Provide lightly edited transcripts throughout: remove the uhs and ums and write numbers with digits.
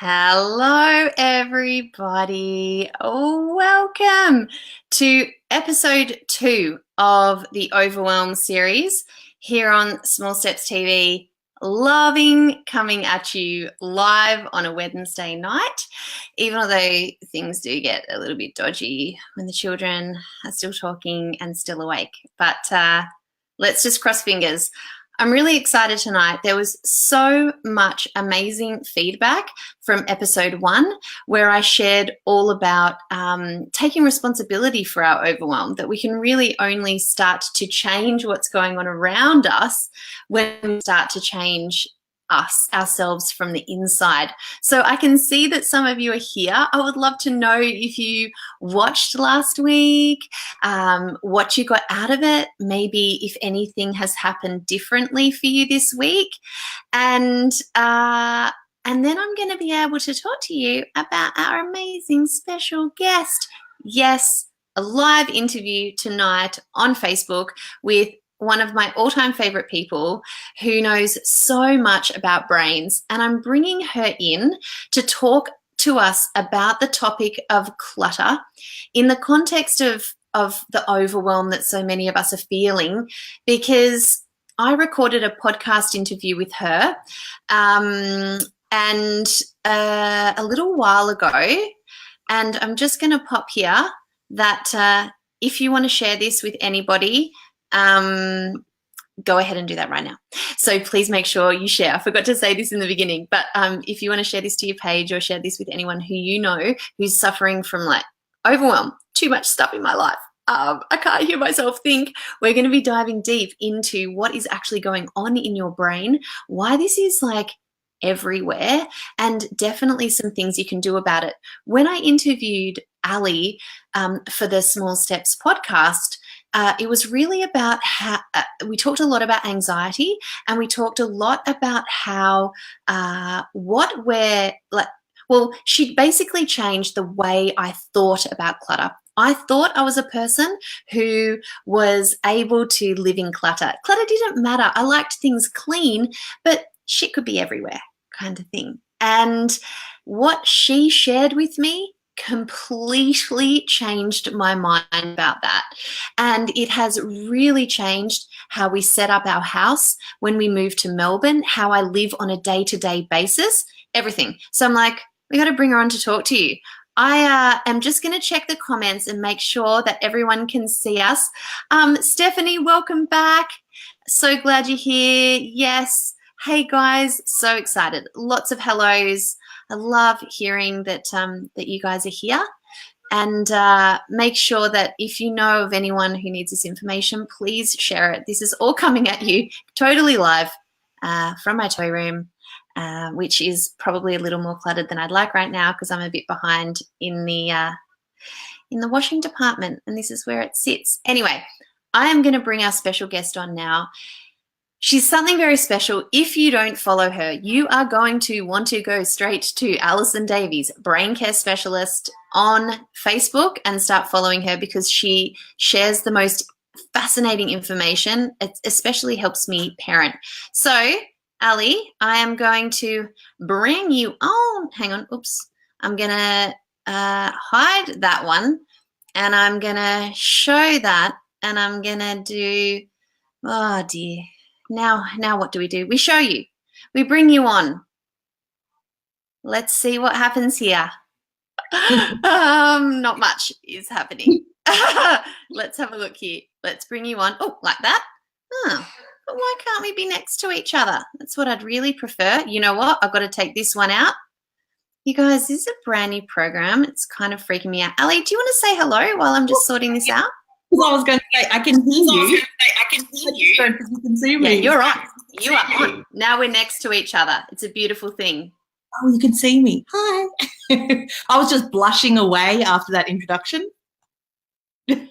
Hello, everybody. Welcome to episode 2 of the Overwhelm series here on Small Steps TV. Loving coming at you live on a Wednesday night, even although things do get a little bit dodgy when the children are still talking and still awake. But let's just cross fingers. I'm really excited tonight. There was so much amazing feedback from episode 1 where I shared all about taking responsibility for our overwhelm, that we can really only start to change what's going on around us when we start to change ourselves from the inside. So I can see that some of you are here. I would love to know if you watched last week, what you got out of it, maybe if anything has happened differently for you this week. And then I'm going to be able to talk to you about our amazing special guest. Yes, a live interview tonight on Facebook with one of my all-time favorite people who knows so much about brains, and I'm bringing her in to talk to us about the topic of clutter in the context of the overwhelm that so many of us are feeling, because I recorded a podcast interview with her and a little while ago, and I'm just going to pop here that if you want to share this with anybody, go ahead and do that right now. So please make sure you share. I forgot to say this in the beginning, but if you want to share this to your page or share this with anyone who you know who's suffering from like overwhelm, too much stuff in my life, I can't hear myself think, we're going to be diving deep into what is actually going on in your brain, why this is like everywhere, and definitely some things you can do about it. When I interviewed Ali for the Small Steps podcast, it was really about how we talked a lot about anxiety, and we talked a lot about how what we're like. Well, she basically changed the way I thought about clutter. I thought I was a person who was able to live in clutter. Clutter didn't matter. I liked things clean, but shit could be everywhere, kind of thing. And what she shared with me completely changed my mind about that, and it has really changed how we set up our house when we moved to Melbourne, how I live on a day-to-day basis, everything. So I'm like, we got to bring her on to talk to you. I am just going to check the comments and make sure that everyone can see us. Stephanie, welcome back. So glad you're here. Yes. Hey guys, so excited. Lots of hellos. I love hearing that that you guys are here, and make sure that if you know of anyone who needs this information, please share it. This is all coming at you totally live from my toy room, which is probably a little more cluttered than I'd like right now because I'm a bit behind in the washing department, and this is where it sits. Anyway, I am going to bring our special guest on now. She's something very special. If you don't follow her, you are going to want to go straight to Alison Davies, Brain Care Specialist, on Facebook and start following her, because she shares the most fascinating information. It especially helps me parent. So, Ali, I am going to bring you on. Hang on. Oops. I'm going to hide that one, and I'm going to show that, and I'm going to do, oh dear. Now what do? We show you. We bring you on. Let's see what happens here. Not much is happening. Let's have a look here. Let's bring you on. Oh, like that? Oh, but why can't we be next to each other? That's what I'd really prefer. You know what? I've got to take this one out. You guys, this is a brand new program. It's kind of freaking me out. Ali, do you want to say hello while I'm just sorting this out? I was going to say, I can hear you. You can see me. Yeah, you're on. You are on. Now we're next to each other. It's a beautiful thing. Oh, you can see me. Hi. I was just blushing away after that introduction.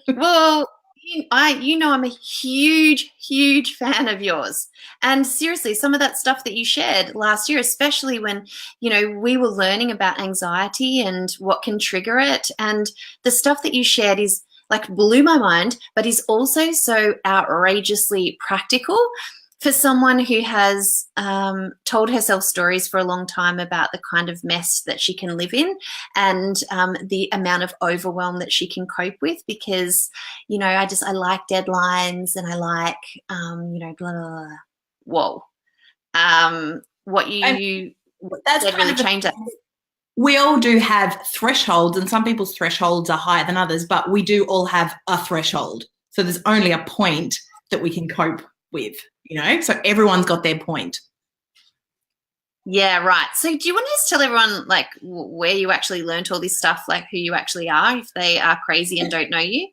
Well, you know I'm a huge fan of yours. And seriously, some of that stuff that you shared last year, especially when, you know, we were learning about anxiety and what can trigger it, and the stuff that you shared is like blew my mind, but is also so outrageously practical for someone who has told herself stories for a long time about the kind of mess that she can live in and the amount of overwhelm that she can cope with, because, you know, I like deadlines and I like, you know, blah, blah, blah. Whoa. What And you that's said kind really of the changed that. we all do have thresholds, and some people's thresholds are higher than others, but we do all have a threshold. So there's only a point that we can cope with, you know? So everyone's got their point. Yeah, right. So do you want to just tell everyone like where you actually learnt all this stuff, like who you actually are, if they are crazy and don't know you?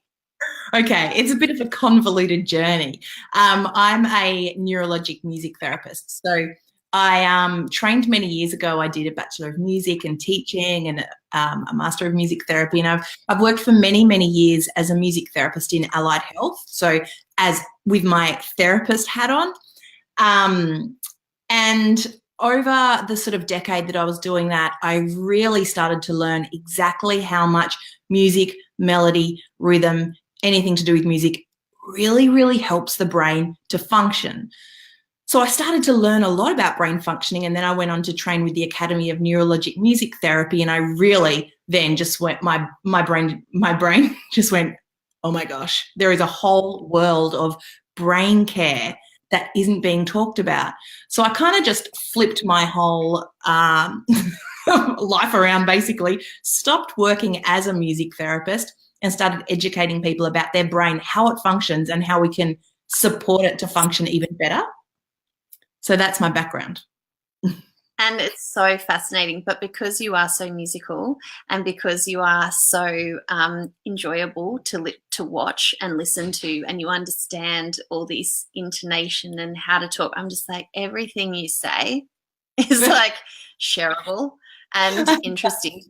Okay, it's a bit of a convoluted journey. I'm a neurologic music therapist. So I trained many years ago. I did a Bachelor of Music and Teaching and a Master of Music Therapy. And I've worked for many, many years as a music therapist in allied health. So as with my therapist hat on. And over the sort of decade that I was doing that, I really started to learn exactly how much music, melody, rhythm, anything to do with music really, really helps the brain to function. So I started to learn a lot about brain functioning, and then I went on to train with the Academy of Neurologic Music Therapy, and I really then just went, my brain just went, oh my gosh, there is a whole world of brain care that isn't being talked about. So I kind of just flipped my whole life around, basically, stopped working as a music therapist and started educating people about their brain, how it functions and how we can support it to function even better. So that's my background. And it's so fascinating, but because you are so musical and because you are so enjoyable to watch and listen to, and you understand all this intonation and how to talk, I'm just like, everything you say is like shareable and interesting.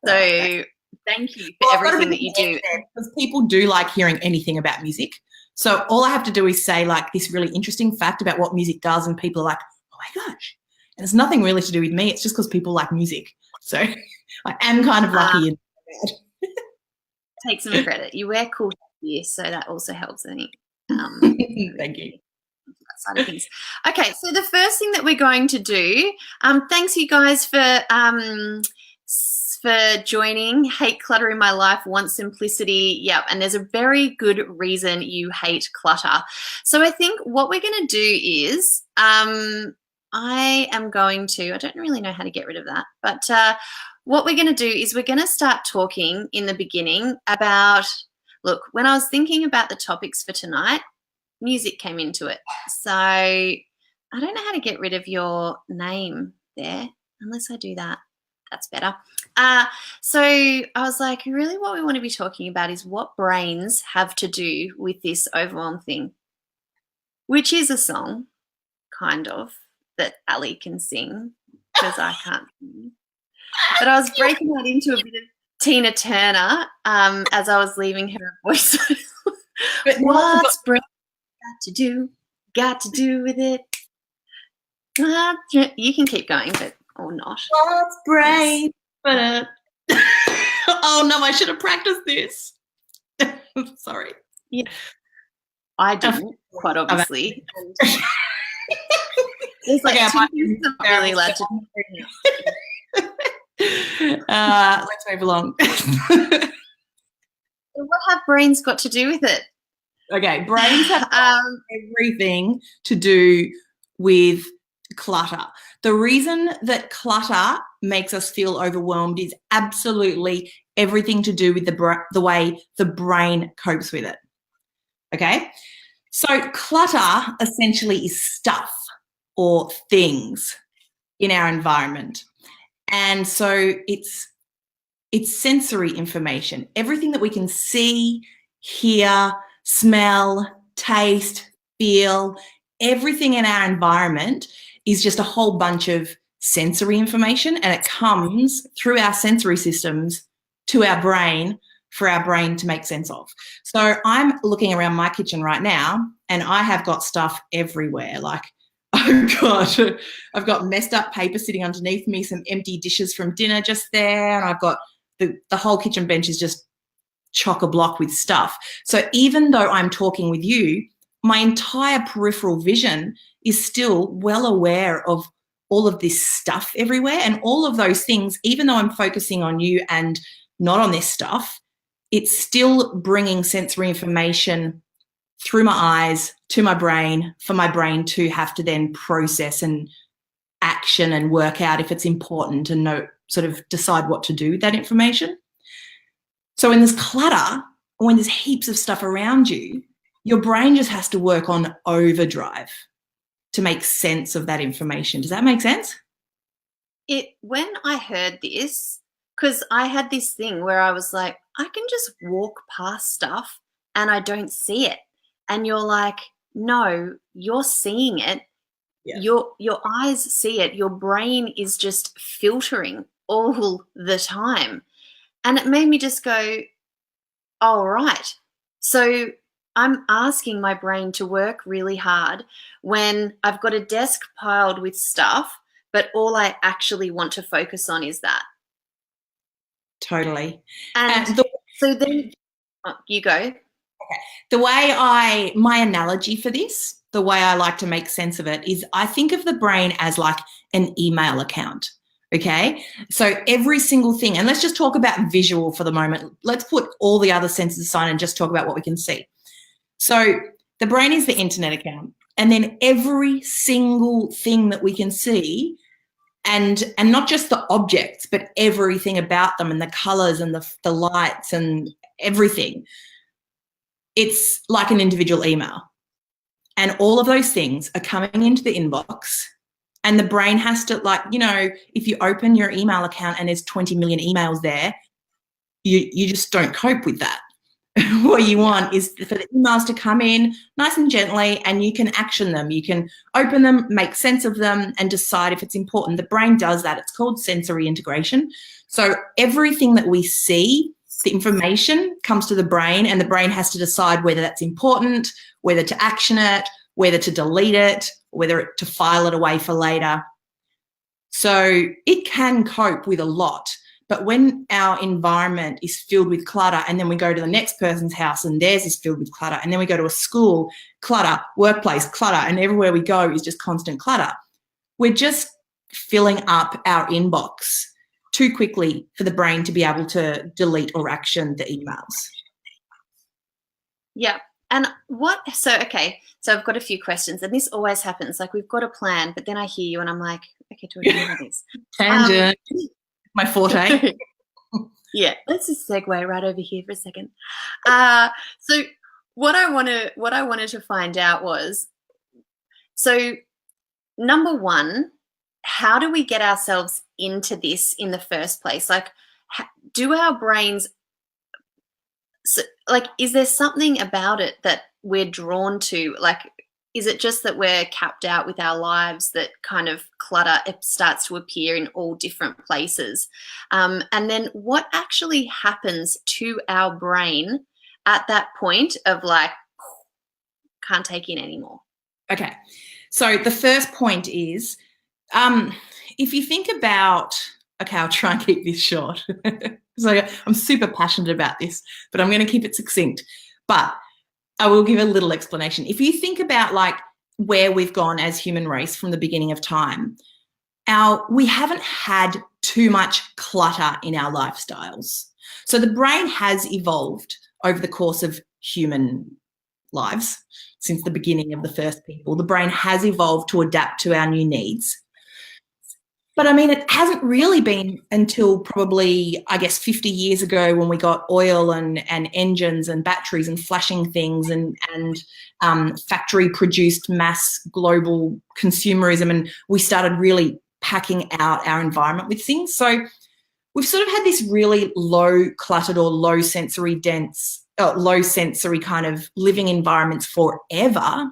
So thank you for everything that you do. Because people do like hearing anything about music. So all I have to do is say like this really interesting fact about what music does, and people are like, oh my gosh. And it's nothing really to do with me. It's just because people like music. So I am kind of lucky. Take some credit. You wear cool gear, so that also helps, I think. Thank you. That side of things. Okay, so the first thing that we're going to do, thanks you guys for joining. Hate clutter in my life, want simplicity. Yep, and there's a very good reason you hate clutter. So I think what we're going to do is I don't really know how to get rid of that, but what we're going to do is we're going to start talking in the beginning about, look, when I was thinking about the topics for tonight, music came into it. So I don't know how to get rid of your name there, unless I do that. That's better. So I was like, really what we want to be talking about is what brains have to do with this overwhelm thing, which is a song, kind of, that Ali can sing because I can't sing. But I was breaking that into a bit of Tina Turner as I was leaving her a voice. What's brain got to do with it? You can keep going, but or not. What's brain? But oh no, I should have practiced this. Sorry. Yeah, I didn't, quite obviously. It's like two things I'm really allowed to do. Let's move along. What have brains got to do with it? Okay, brains have everything to do with clutter. The reason that clutter makes us feel overwhelmed is absolutely everything to do with the way the brain copes with it. Okay, so clutter essentially is stuff or things in our environment, and so it's sensory information, everything that we can see, hear, smell, taste, feel. Everything in our environment is just a whole bunch of sensory information, and it comes through our sensory systems to our brain for our brain to make sense of. So I'm looking around my kitchen right now, and I have got stuff everywhere. Like, I've got messed up paper sitting underneath me, some empty dishes from dinner just there, and I've got the whole kitchen bench is just chock-a-block with stuff. So even though I'm talking with you, my entire peripheral vision is still well aware of all of this stuff everywhere, and all of those things, even though I'm focusing on you and not on this stuff, it's still bringing sensory information through my eyes to my brain for my brain to have to then process and action and work out if it's important and know, sort of decide what to do with that information. So when there's clutter, when there's heaps of stuff around you, your brain just has to work on overdrive to make sense of that information. Does that make sense? When I heard this, because I had this thing where I was like, I can just walk past stuff and I don't see it. And you're like, no, you're seeing it. Yeah. Your eyes see it. Your brain is just filtering all the time. And it made me just go, oh, right. So I'm asking my brain to work really hard when I've got a desk piled with stuff, but all I actually want to focus on is that. Totally. And so then you go. Okay. The way my analogy for this, the way I like to make sense of it is I think of the brain as like an email account. Okay. So every single thing, and let's just talk about visual for the moment. Let's put all the other senses aside and just talk about what we can see. So the brain is the internet account, and then every single thing that we can see, and not just the objects, but everything about them and the colors and the lights and everything. It's like an individual email. And all of those things are coming into the inbox, and the brain has to, like, you know, if you open your email account and there's 20 million emails there, you just don't cope with that. What you want is for the emails to come in nice and gently, and you can action them. You can open them, make sense of them, and decide if it's important. The brain does that. It's called sensory integration. So everything that we see, the information comes to the brain, and the brain has to decide whether that's important, whether to action it, whether to delete it, whether to file it away for later. So it can cope with a lot. But when our environment is filled with clutter, and then we go to the next person's house and theirs is filled with clutter, and then we go to a school, clutter, workplace, clutter, and everywhere we go is just constant clutter, we're just filling up our inbox too quickly for the brain to be able to delete or action the emails. Yeah. And so I've got a few questions, and this always happens. Like, we've got a plan, but then I hear you and I'm like, okay, do we know this? Tangent. My forte. Yeah, let's just segue right over here for a second. So what I wanted to find out was, so number one, how do we get ourselves into this in the first place? Like, do our brains, like, is there something about it that we're drawn to? Like, is it just that we're capped out with our lives that kind of clutter, it starts to appear in all different places? And then what actually happens to our brain at that point of like, can't take in anymore? Okay. So the first point is, if you think about, okay, I'll try and keep this short. So I'm super passionate about this, but I'm going to keep it succinct. But I will give a little explanation. If you think about like where we've gone as human race from the beginning of time, we haven't had too much clutter in our lifestyles. So the brain has evolved over the course of human lives since the beginning of the first people. The brain has evolved to adapt to our new needs. But I mean, it hasn't really been until probably, I guess, 50 years ago when we got oil and engines and batteries and flashing things and factory-produced mass global consumerism, and we started really packing out our environment with things. So we've sort of had this really low cluttered or low sensory kind of living environments forever.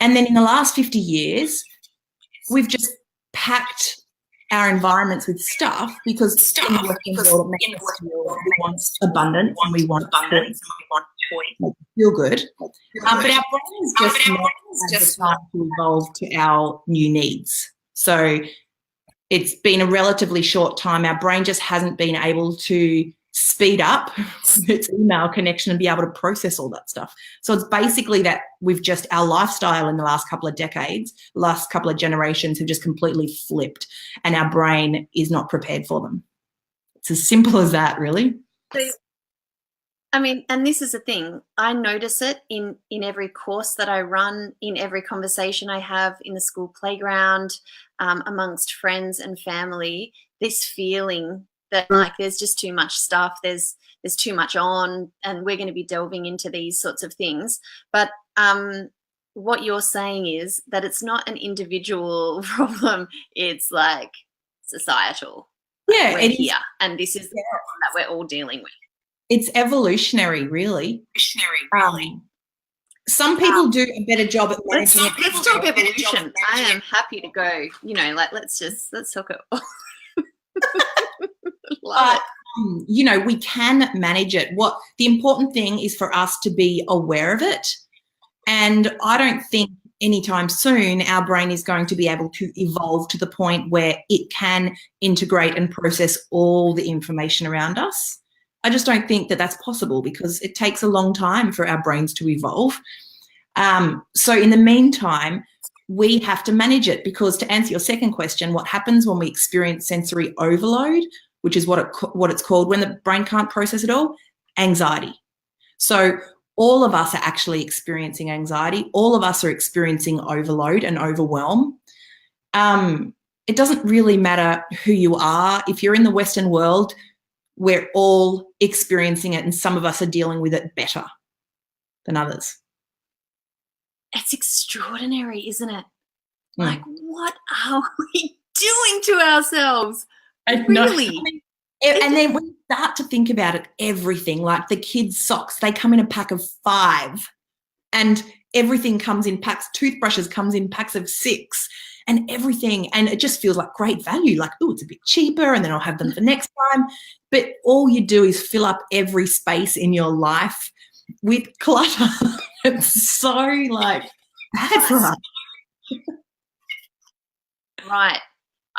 And then in the last 50 years, we've just packed our environments with stuff because in the Western world it makes us feel we want abundance and we want to feel good. But our brain is just not had the time to evolve to our new needs. So it's been a relatively short time. Our brain just hasn't been able to speed up its email connection and be able to process all that stuff. So it's basically that we've just, our lifestyle in the last couple of decades, last couple of generations have just completely flipped, and our brain is not prepared for them. It's as simple as that, really. So, I mean, and this is the thing, I notice it in every course that I run, in every conversation I have in the school playground, amongst friends and family, this feeling that like there's just too much stuff, there's too much on, and we're going to be delving into these sorts of things. But what you're saying is that it's not an individual problem, it's like societal. Yeah, we're here, and this is the problem that we're all dealing with. It's evolutionary, really. Some people do a better job at managing it. Let's talk evolution. I am happy to go, you know, like let's talk it. You know, we can manage it. What the important thing is for us to be aware of it. And I don't think anytime soon our brain is going to be able to evolve to the point where it can integrate and process all the information around us. I just don't think that that's possible, because it takes a long time for our brains to evolve. So in the meantime, we have to manage it, because to answer your second question, what happens when we experience sensory overload, which is what it's called, when the brain can't process it all? Anxiety. So all of us are actually experiencing anxiety. All of us are experiencing overload and overwhelm. It doesn't really matter who you are. If you're in the Western world, we're all experiencing it, and some of us are dealing with it better than others. It's extraordinary, isn't it? Like, what are we doing to ourselves? Really? And then when you start to think about it, everything, like the kids' socks, they come in a pack of 5, and everything comes in packs. Toothbrushes comes in packs of 6, and everything. And it just feels like great value. Like, oh, it's a bit cheaper, and then I'll have them for next time. But all you do is fill up every space in your life with clutter. It's so like bad for us. Right.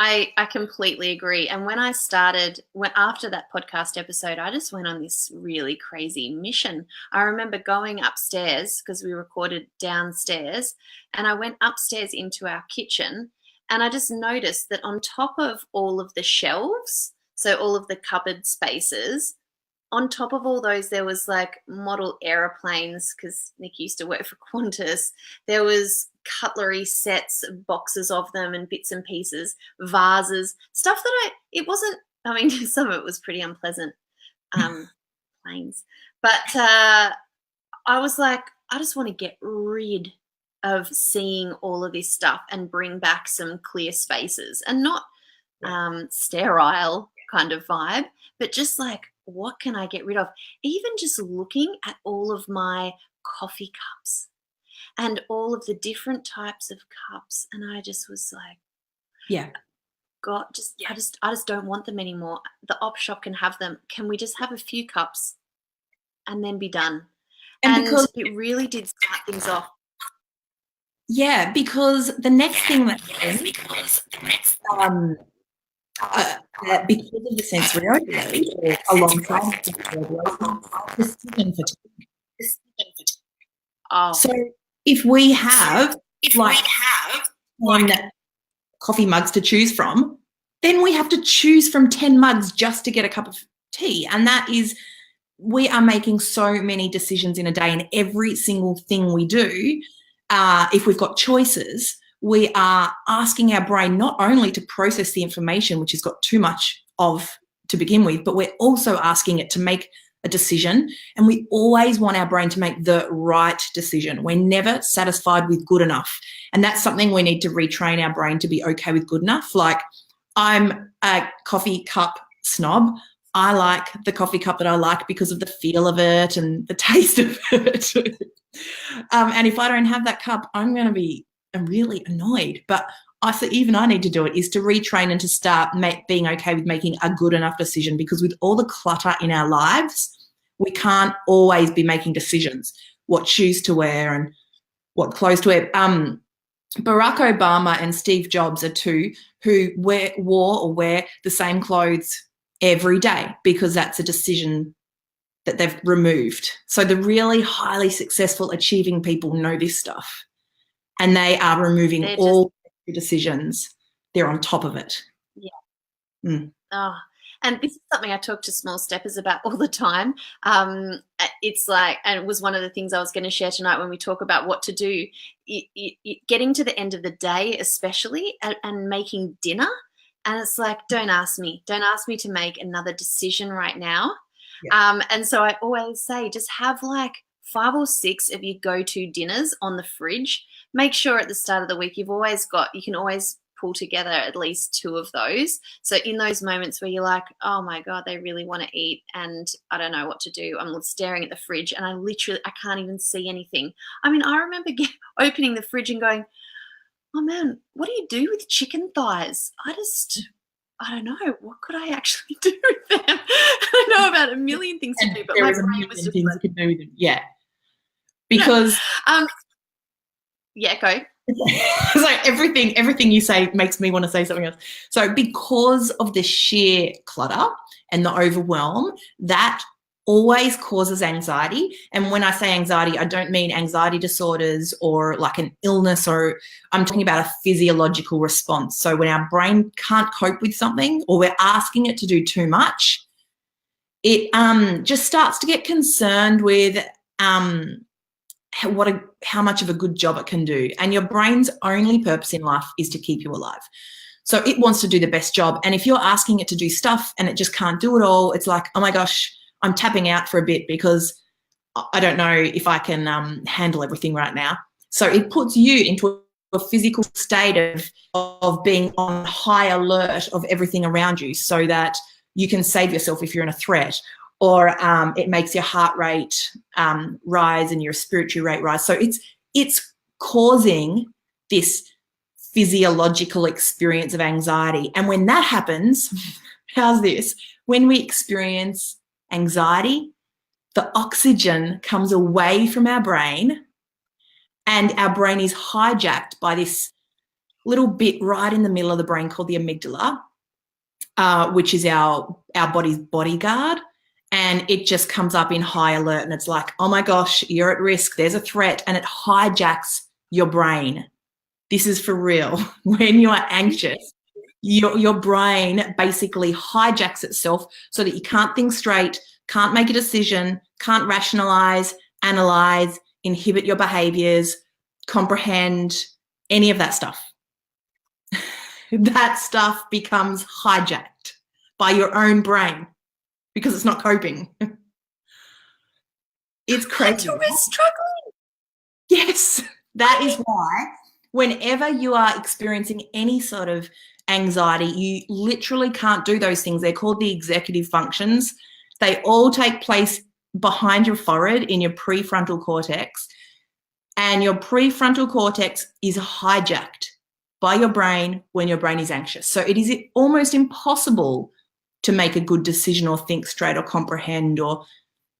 I completely agree. And when I started, after that podcast episode, I just went on this really crazy mission. I remember going upstairs, because we recorded downstairs, and I went upstairs into our kitchen, and I just noticed that on top of all of the shelves, so all of the cupboard spaces, on top of all those, there was like model aeroplanes, because Nick used to work for Qantas. There was cutlery sets, boxes of them, and bits and pieces, vases, stuff that I mean, some of it was pretty unpleasant, planes. But I was like, I just want to get rid of seeing all of this stuff and bring back some clear spaces, and not sterile kind of vibe, but just like, what can I get rid of? Even just looking at all of my coffee cups and all of the different types of cups, and I just was like, yeah, God, I just don't want them anymore. The op shop can have them. Can we just have a few cups and then be done? And because it really did start things off. Yeah, because the next thing that because of the sensory overload, or alongside decision fatigue. Oh. So if we have 10 coffee mugs to choose from, then we have to choose from 10 mugs just to get a cup of tea. And that is, we are making so many decisions in a day, and every single thing we do, if we've got choices, we are asking our brain not only to process the information, which has got too much of to begin with, but we're also asking it to make a decision. And we always want our brain to make the right decision. We're never satisfied with good enough. And that's something we need to retrain our brain to be okay with good enough. Like, I'm a coffee cup snob. I like the coffee cup that I like because of the feel of it and the taste of it. And if I don't have that cup, I'm really annoyed. But even I need to do it, is to retrain and to start being okay with making a good enough decision, because with all the clutter in our lives, we can't always be making decisions, what shoes to wear and what clothes to wear. Barack Obama and Steve Jobs are two who wear the same clothes every day because that's a decision that they've removed. So the really highly successful achieving people know this stuff, and they are removing all decisions. They're on top of it. Yeah. Mm. Oh, and this is something I talk to small steppers about all the time. It's like, and it was one of the things I was going to share tonight when we talk about what to do. Getting to the end of the day, especially, and making dinner. And it's like, don't ask me to make another decision right now. Yeah. And so I always say, just have like 5 or 6 of your go-to dinners on the fridge. Make sure at the start of the week you can always pull together at least 2 of those. So in those moments where you're like, oh my God, they really want to eat and I don't know what to do. I'm staring at the fridge and I can't even see anything. I mean, I remember opening the fridge and going, oh man, what do you do with chicken thighs? I don't know. What could I actually do with them? I know about a million things to do, but my brain was just things you could do with them. Yeah. Because yeah, go. So everything you say makes me want to say something else. So because of the sheer clutter and the overwhelm, that always causes anxiety. And when I say anxiety, I don't mean anxiety disorders or like an illness, or I'm talking about a physiological response. So when our brain can't cope with something or we're asking it to do too much, it just starts to get concerned with how much of a good job it can do. And your brain's only purpose in life is to keep you alive. So it wants to do the best job. And if you're asking it to do stuff and it just can't do it all, it's like, oh my gosh, I'm tapping out for a bit because I don't know if I can handle everything right now. So it puts you into a physical state of being on high alert of everything around you so that you can save yourself if you're in a threat, or it makes your heart rate rise and your respiratory rate rise. So it's causing this physiological experience of anxiety. And when that happens, how's this? When we experience anxiety, the oxygen comes away from our brain and our brain is hijacked by this little bit right in the middle of the brain called the amygdala, which is our body's bodyguard. And it just comes up in high alert and it's like, oh my gosh, you're at risk, there's a threat, and it hijacks your brain. This is for real. When you are anxious, your brain basically hijacks itself so that you can't think straight, can't make a decision, can't rationalize, analyze, inhibit your behaviors, comprehend, any of that stuff. That stuff becomes hijacked by your own brain because it's not coping. It's crazy. We're struggling. Yes, that is why whenever you are experiencing any sort of anxiety, you literally can't do those things. They're called the executive functions. They all take place behind your forehead in your prefrontal cortex. And your prefrontal cortex is hijacked by your brain when your brain is anxious. So it is almost impossible to make a good decision or think straight or comprehend or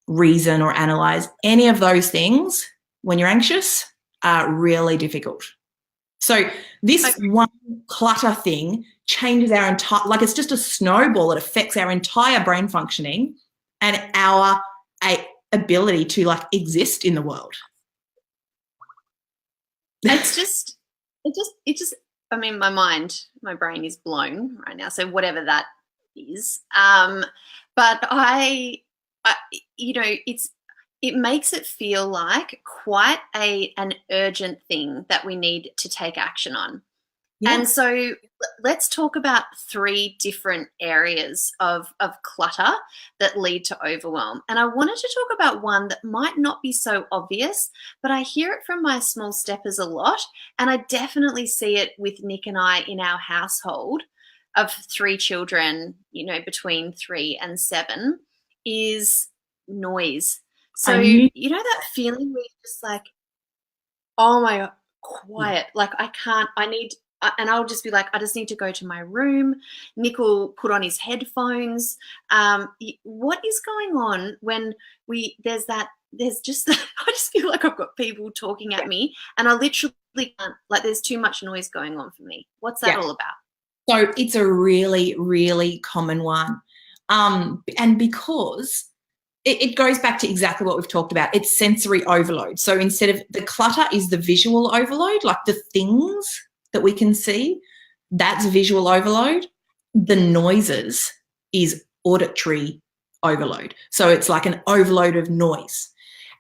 reason or analyze. Any of those things when you're anxious are really difficult. So this one clutter thing changes our entire, like it's just a snowball. It affects our entire brain functioning and our ability to like exist in the world. It just, I mean, my brain is blown right now. So whatever that is. But it makes it feel like quite an urgent thing that we need to take action on. Yeah. And so let's talk about 3 different areas of clutter that lead to overwhelm. And I wanted to talk about one that might not be so obvious, but I hear it from my small steppers a lot. And I definitely see it with Nick and I in our household of 3 children, between 3 and 7, is noise. So, you know that feeling where you're just like, oh my God, quiet. Like and I'll just be like, I just need to go to my room. Nick will put on his headphones. What is going on when there's just, I just feel like I've got people talking at me and I literally can't, like there's too much noise going on for me. What's that all about? So it's a really, really common one. And because it goes back to exactly what we've talked about. It's sensory overload. So instead of the clutter is the visual overload, like the things that we can see, that's visual overload. The noises is auditory overload. So it's like an overload of noise.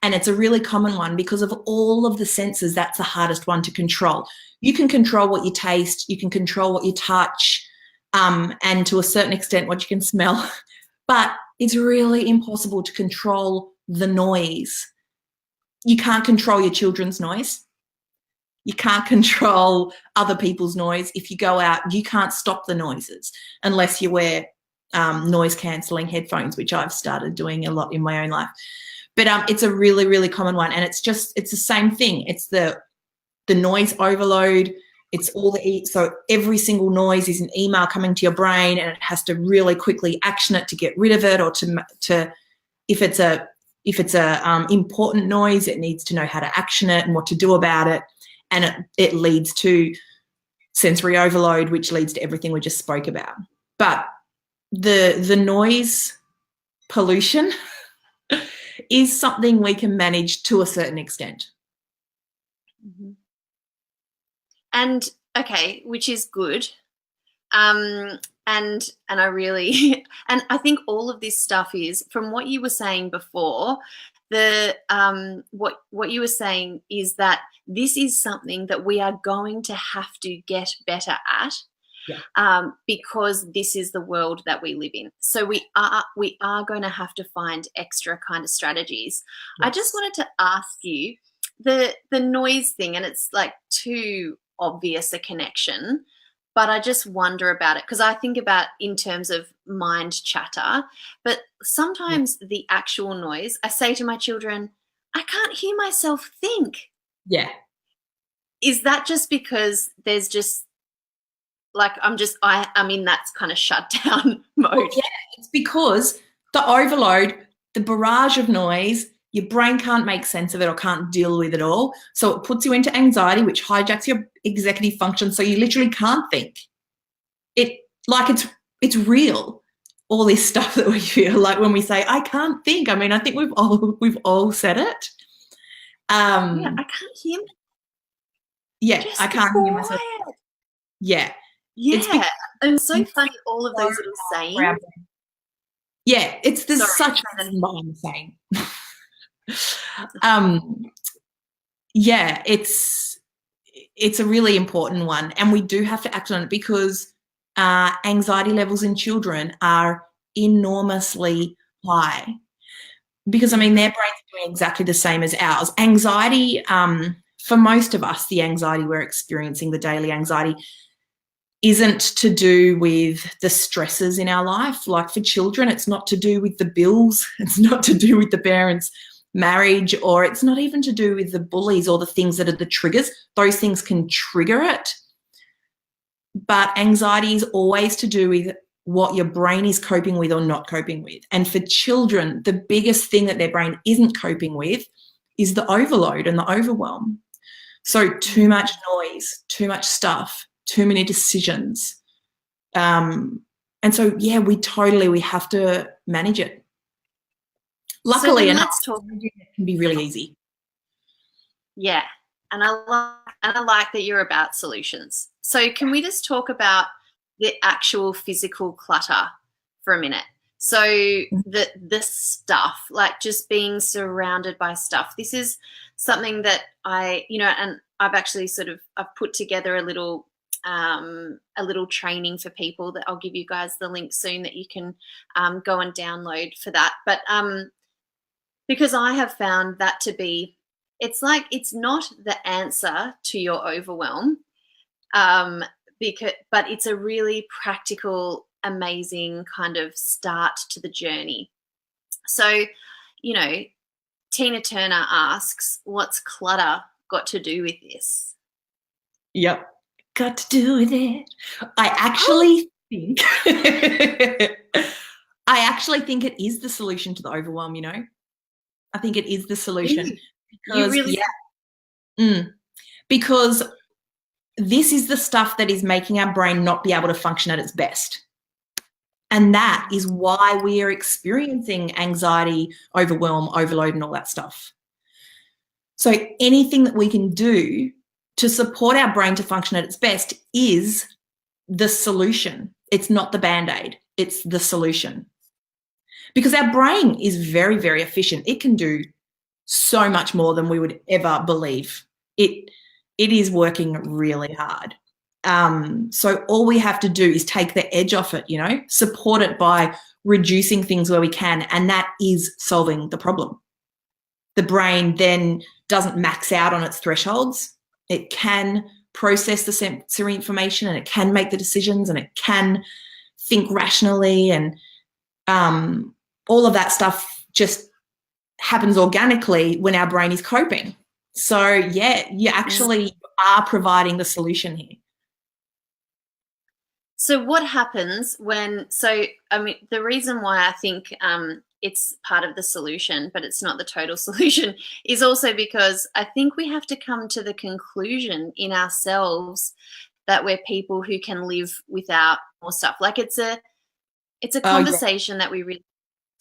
And it's a really common one because of all of the senses, that's the hardest one to control. You can control what you taste, you can control what you touch, and to a certain extent what you can smell. But it's really impossible to control the noise. You can't control your children's noise. You can't control other people's noise. If you go out, you can't stop the noises unless you wear noise cancelling headphones, which I've started doing a lot in my own life. But it's a really, really common one. And it's the same thing. It's the noise overload. It's all so every single noise is an email coming to your brain, and it has to really quickly action it to get rid of it, or to if it's a important noise, it needs to know how to action it and what to do about it, and it leads to sensory overload, which leads to everything we just spoke about. But the noise pollution is something we can manage to a certain extent. Mm-hmm. And okay, which is good. And I really and I think all of this stuff is from what you were saying before, what you were saying is that this is something that we are going to have to get better at. Yeah. Because this is the world that we live in. So we are going to have to find extra kind of strategies. Yes. I just wanted to ask you the noise thing, and it's like too obvious a connection, but I just wonder about it because I think about in terms of mind chatter, but sometimes the actual noise, I say to my children, I can't hear myself think. Yeah. Is that just because there's just like I'm in that kind of shutdown mode? Well, yeah, it's because the overload, the barrage of noise, your brain can't make sense of it or can't deal with it all. So it puts you into anxiety, which hijacks your executive function. So you literally can't think. It's real. All this stuff that we feel like when we say, I can't think. I mean, I think we've all said it. Yeah, I can't hear. Yeah, I can't hear myself. Yeah. Yeah. And so funny, all of those little sayings. Yeah, there's such a reason behind the saying. Yeah, it's a really important one, and we do have to act on it because anxiety levels in children are enormously high. Because, I mean, their brains are doing exactly the same as ours. Anxiety, for most of us, the anxiety we're experiencing, the daily anxiety, isn't to do with the stresses in our life. Like for children, it's not to do with the bills. It's not to do with the parents' marriage, or it's not even to do with the bullies or the things that are the triggers. Those things can trigger it. But anxiety is always to do with what your brain is coping with or not coping with. And for children, the biggest thing that their brain isn't coping with is the overload and the overwhelm. So too much noise, too much stuff, too many decisions. And so, yeah, we have to manage it. Luckily, so enough, it can be really easy. Yeah, and I like that you're about solutions. So can we just talk about the actual physical clutter for a minute? So the stuff, like just being surrounded by stuff. This is something that and I've actually I've put together a little training for people that I'll give you guys the link soon that you can go and download for that. But because I have found that to be, it's not the answer to your overwhelm, but it's a really practical, amazing kind of start to the journey. So, Tina Turner asks, what's clutter got to do with this? Yep. Got to do with it. I actually think it is the solution to the overwhelm, I think it is the solution. Because this is the stuff that is making our brain not be able to function at its best. And that is why we are experiencing anxiety, overwhelm, overload, and all that stuff. So anything that we can do to support our brain to function at its best is the solution. It's not the Band-Aid, it's the solution. Because our brain is very, very efficient. It can do so much more than we would ever believe. It is working really hard. So all we have to do is take the edge off it, support it by reducing things where we can, and that is solving the problem. The brain then doesn't max out on its thresholds. It can process the sensory information, and it can make the decisions, and it can think rationally, and all of that stuff just happens organically when our brain is coping. So yeah, you actually are providing the solution here. So what happens when, the reason why I think it's part of the solution, but it's not the total solution, is also because I think we have to come to the conclusion in ourselves that we're people who can live without more stuff. Like it's a conversation that we really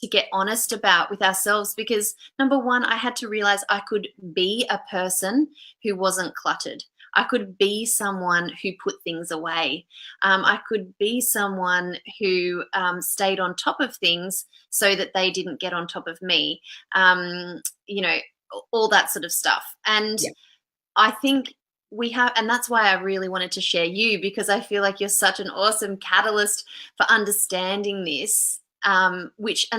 to get honest about with ourselves, because number one, I had to realize I could be a person who wasn't cluttered. I could be someone who put things away. I could be someone who stayed on top of things so that they didn't get on top of me, all that sort of stuff. And I think we have, and that's why I really wanted to share you, because I feel like you're such an awesome catalyst for understanding this. And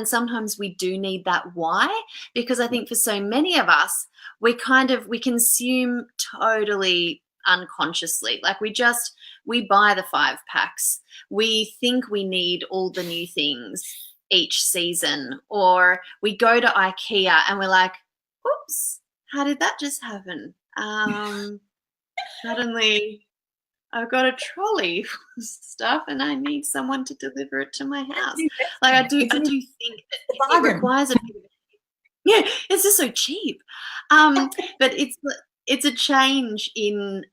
sometimes we do need that why, because I think for so many of us, we consume totally unconsciously. Like we buy the 5-packs. We think we need all the new things each season, or we go to IKEA and we're like, oops, how did that just happen? Suddenly I've got a trolley full of stuff and I need someone to deliver it to my house. Like I do think that it requires a bit of, it's just so cheap. But it's a change in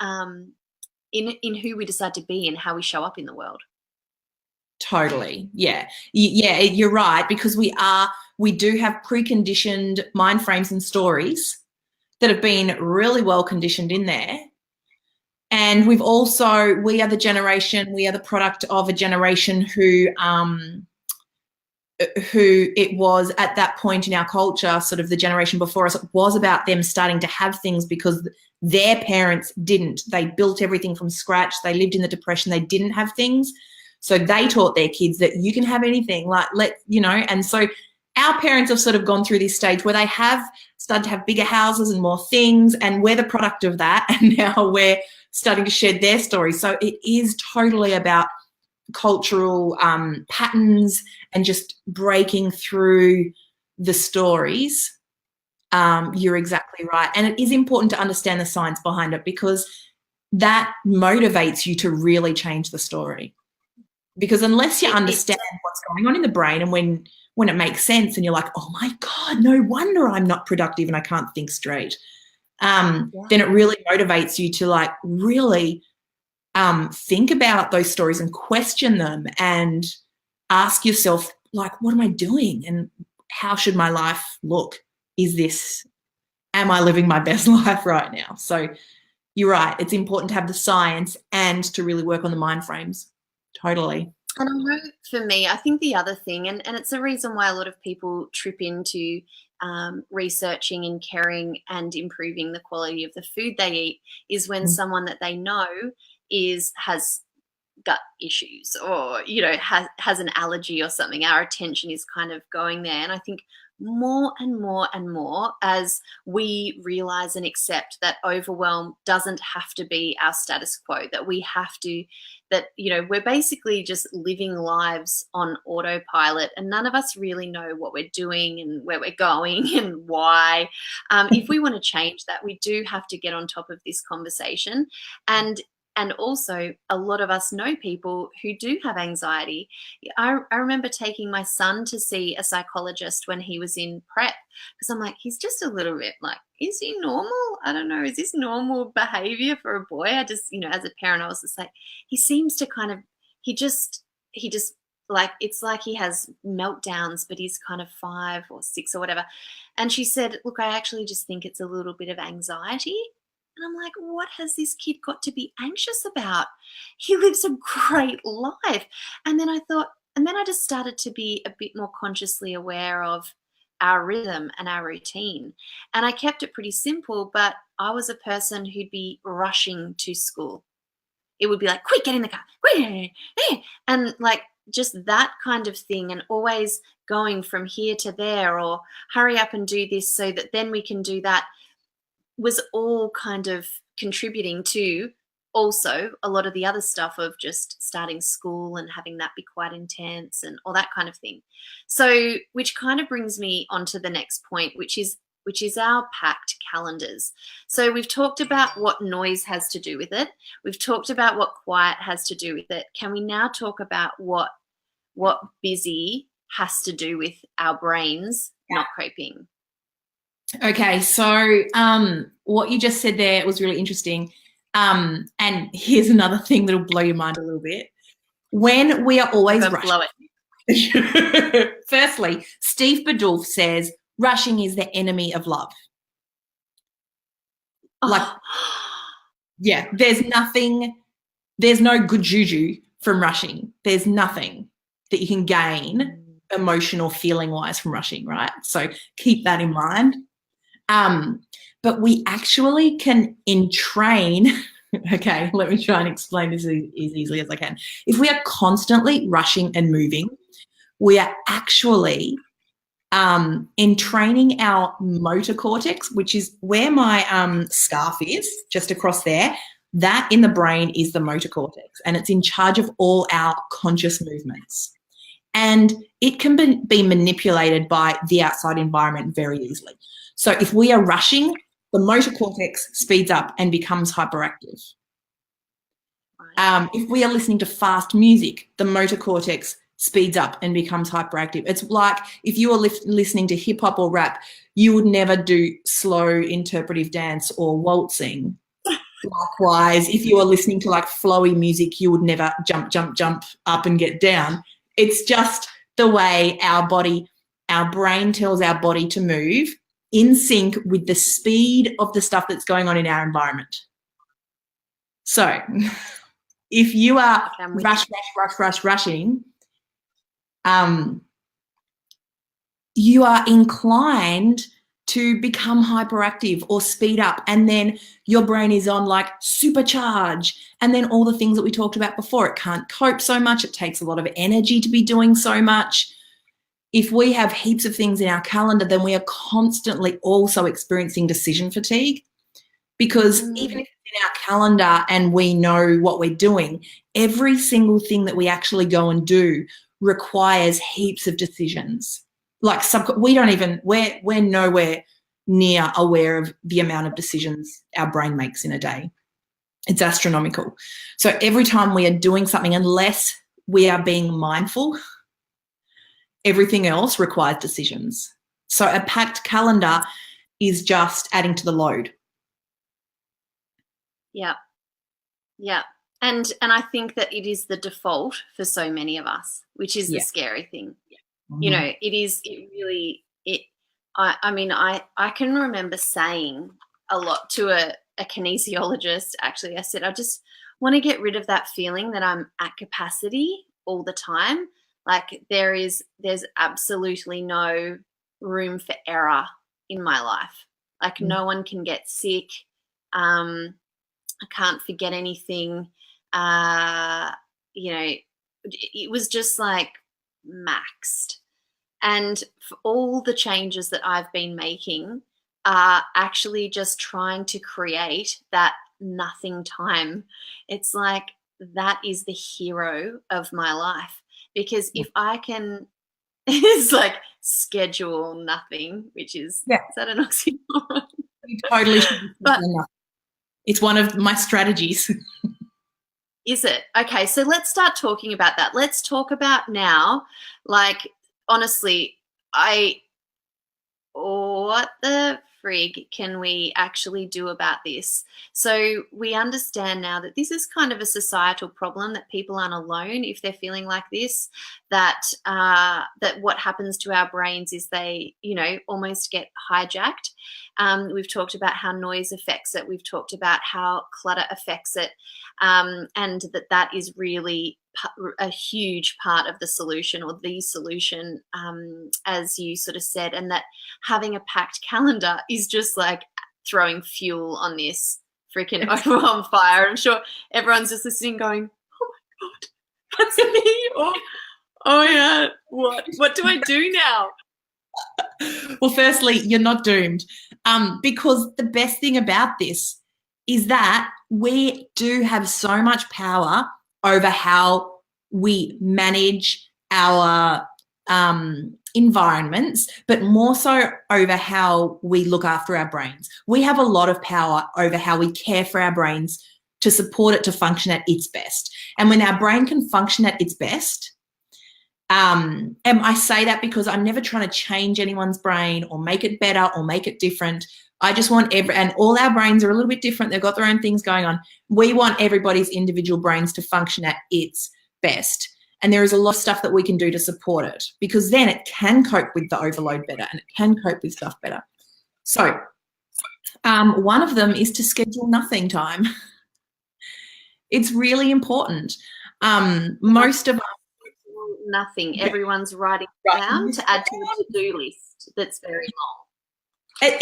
who we decide to be and how we show up in the world. Totally. Yeah, you're right, because we do have preconditioned mind frames and stories that have been really well conditioned in there. And we are the product of a generation who it was at that point in our culture, sort of the generation before us, it was about them starting to have things because their parents didn't. They built everything from scratch. They lived in the Depression. They didn't have things. So they taught their kids that you can have anything, and so our parents have sort of gone through this stage where they have started to have bigger houses and more things, and we're the product of that, and now we're starting to shed their stories. So it is totally about cultural patterns and just breaking through the stories. You're exactly right. And it is important to understand the science behind it, because that motivates you to really change the story. Because unless you understand what's going on in the brain, and when it makes sense and you're like, oh my God, no wonder I'm not productive and I can't think straight, then it really motivates you to really think about those stories and question them and ask yourself, what am I doing and how should my life look? Am I living my best life right now? So you're right. It's important to have the science and to really work on the mind frames. Totally. And I know for me, I think the other thing, and it's a reason why a lot of people trip into researching and caring and improving the quality of the food they eat, is when someone that they know has gut issues, or has an allergy or something. Our attention is kind of going there. And I think more and more and more, as we realize and accept that overwhelm doesn't have to be our status quo, that we're basically just living lives on autopilot, and none of us really know what we're doing and where we're going and why. If we want to change that, we do have to get on top of this conversation. And also, a lot of us know people who do have anxiety. I remember taking my son to see a psychologist when he was in prep, because I'm like, he's just a little bit is he normal? I don't know. Is this normal behavior for a boy? I just, as a parent, I was just like, he seems to he just like it's like he has meltdowns, but he's kind of 5 or 6 or whatever. And she said, look, I actually just think it's a little bit of anxiety. And I'm like, what has this kid got to be anxious about? He lives a great life. And then I thought, and then I just started to be a bit more consciously aware of our rhythm and our routine. And I kept it pretty simple, but I was a person who'd be rushing to school. It would be like, quick, get in the car, quick, and like just that kind of thing, and always going from here to there, or hurry up and do this so that then we can do that, was all kind of contributing to also a lot of the other stuff of just starting school and having that be quite intense and all that kind of thing. So, which kind of brings me on to the next point, which is our packed calendars. So we've talked about what noise has to do with it. We've talked about what quiet has to do with it. Can we now talk about what busy has to do with our brains not coping? Okay, so what you just said there was really interesting. And here's another thing that'll blow your mind a little bit. When we are always rushing. Blow it. Firstly, Steve Badulf says rushing is the enemy of love. Like, yeah, there's no good juju from rushing. There's nothing that you can gain emotional feeling wise from rushing, right? So keep that in mind. But we actually can entrain. Okay, let me try and explain this as easily as I can. If we are constantly rushing and moving, we are actually entraining our motor cortex, which is where my scarf is, just across there. That in the brain is the motor cortex, and it's in charge of all our conscious movements. And it can be manipulated by the outside environment very easily. So if we are rushing, the motor cortex speeds up and becomes hyperactive. If we are listening to fast music, the motor cortex speeds up and becomes hyperactive. It's like if you are listening to hip hop or rap, you would never do slow interpretive dance or waltzing. Likewise, if you are listening to like flowy music, you would never jump up and get down. It's just the way our brain tells our body to move in sync with the speed of the stuff that's going on in our environment. So if you are rushing, you are inclined to become hyperactive or speed up, and then your brain is on like supercharge, and then all the things that we talked about before. It can't cope so much. It takes a lot of energy to be doing so much. If we have heaps of things in our calendar, then we are constantly also experiencing decision fatigue, because even if it's in our calendar and we know what we're doing, every single thing that we actually go and do requires heaps of decisions. Like we're nowhere near aware of the amount of decisions our brain makes in a day. It's astronomical. So every time we are doing something, unless we are being mindful, everything else requires decisions. So a packed calendar is just adding to the load. Yeah. Yeah. And I think that it is the default for so many of us, which is the scary thing. Mm-hmm. You know, I can remember saying a lot to a kinesiologist, actually. I said, I just want to get rid of that feeling that I'm at capacity all the time. Like there's absolutely no room for error in my life. Like no one can get sick. I can't forget anything. You know, it was just like maxed. And for all the changes that I've been making are actually just trying to create that nothing time. It's like that is the hero of my life, because if I can, it's like schedule nothing, which is that an oxymoron? You totally should. But it's one of my strategies. Is it? Okay, so let's start talking about that. Let's talk about now, like, honestly, what the frig can we actually do about this? So we understand now that this is kind of a societal problem, that people aren't alone if they're feeling like this, that that what happens to our brains is they, almost get hijacked. We've talked about how noise affects it. We've talked about how clutter affects it, and that is really a huge part of the solution, or the solution, as you sort of said, and that having a packed calendar is just like throwing fuel on this freaking overwhelm fire. I'm sure everyone's just listening going, oh my God, that's me. Oh yeah, what do I do now? Well, firstly, you're not doomed, because the best thing about this is that we do have so much power over how we manage our environments, but more so over how we look after our brains. We have a lot of power over how we care for our brains to support it to function at its best. And when our brain can function at its best, and I say that because I'm never trying to change anyone's brain or make it better or make it different. I just want and all our brains are a little bit different. They've got their own things going on. We want everybody's individual brains to function at its best. And there is a lot of stuff that we can do to support it, because then it can cope with the overload better and it can cope with stuff better. So one of them is to schedule nothing time. It's really important. Most of us, nothing. Everyone's writing down to add to the to-do list that's very long.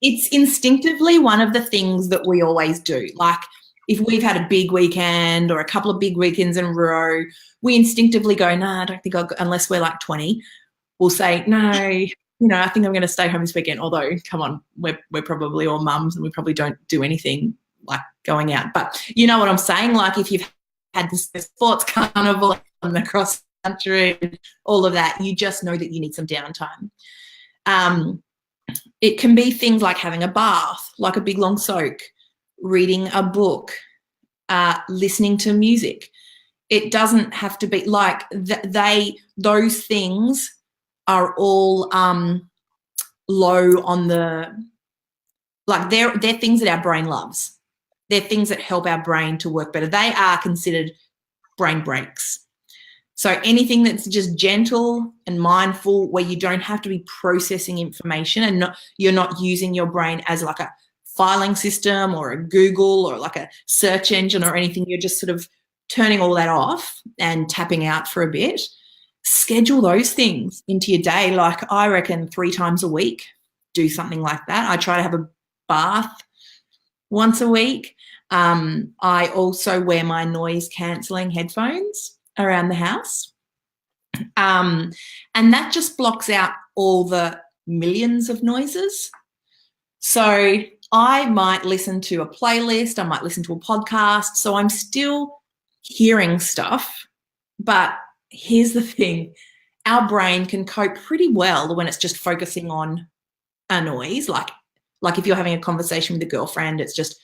It's instinctively one of the things that we always do. Like if we've had a big weekend or a couple of big weekends in a row, we instinctively go, no, I don't think I'll go, unless we're like 20, we'll say, no, I think I'm going to stay home this weekend. Although, come on, we're probably all mums and we probably don't do anything like going out. But you know what I'm saying? Like if you've had this sports carnival and the cross country, all of that, you just know that you need some downtime. It can be things like having a bath, like a big long soak, reading a book, listening to music. It doesn't have to be like those things are all low on the, like they're things that our brain loves. They're things that help our brain to work better. They are considered brain breaks. So anything that's just gentle and mindful, where you don't have to be processing information and you're not using your brain as like a filing system or a Google or like a search engine or anything. You're just sort of turning all that off and tapping out for a bit. Schedule those things into your day. Like I reckon 3 times a week, do something like that. I try to have a bath once a week. I also wear my noise cancelling headphones around the house. And that just blocks out all the millions of noises. So I might listen to a playlist, I might listen to a podcast, so I'm still hearing stuff. But here's the thing, our brain can cope pretty well when it's just focusing on a noise. Like if you're having a conversation with a girlfriend, it's just,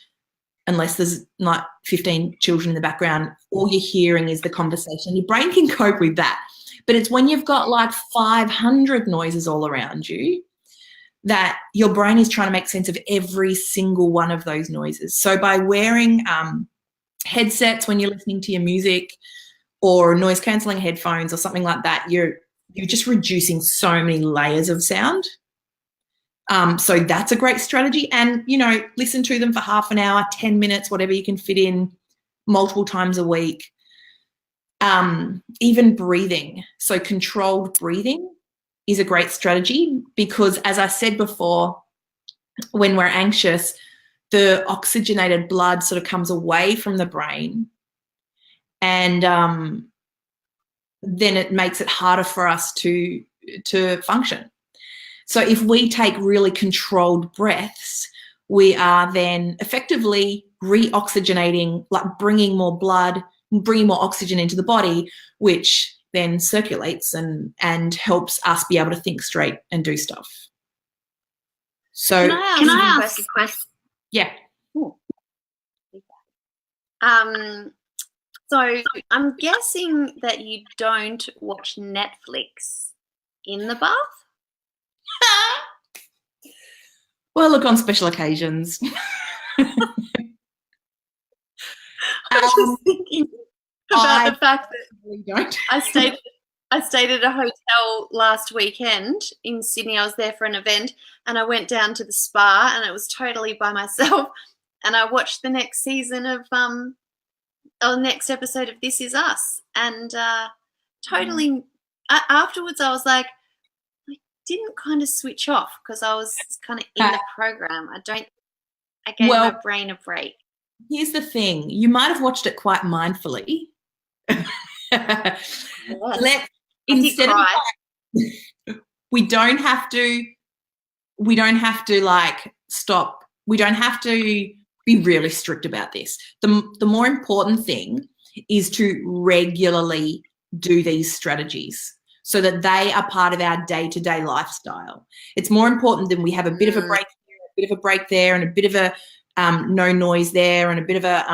unless there's like 15 children in the background, all you're hearing is the conversation. Your brain can cope with that. But it's when you've got like 500 noises all around you that your brain is trying to make sense of every single one of those noises. So by wearing headsets when you're listening to your music, or noise cancelling headphones or something like that, you're just reducing so many layers of sound. So that's a great strategy. And, listen to them for half an hour, 10 minutes, whatever you can fit in, multiple times a week. Even breathing. So controlled breathing is a great strategy because, as I said before, when we're anxious, the oxygenated blood sort of comes away from the brain, and then it makes it harder for us to function. So if we take really controlled breaths, we are then effectively reoxygenating, like bringing more blood, bringing more oxygen into the body, which then circulates and helps us be able to think straight and do stuff. So can I ask a question? Yeah. So I'm guessing that you don't watch Netflix in the bath? Well, look, on special occasions. I'm just thinking about the I fact that really don't. I stayed at a hotel last weekend in Sydney. I was there for an event, and I went down to the spa, and it was totally by myself. And I watched the next season of or next episode of This Is Us, and totally. Afterwards, I was like, I didn't kind of switch off because I was kind of in the program. I gave my Well, brain a break. here's the thing. You might have watched it quite mindfully. Yes. Let's I did instead cry. of we don't have to like stop. We don't have to be really strict about this. The more important thing is to regularly do these strategies so that they are part of our day-to-day lifestyle. It's more important than we have a bit of a break here, a bit of a break there, and a bit of a no noise there, and a bit of a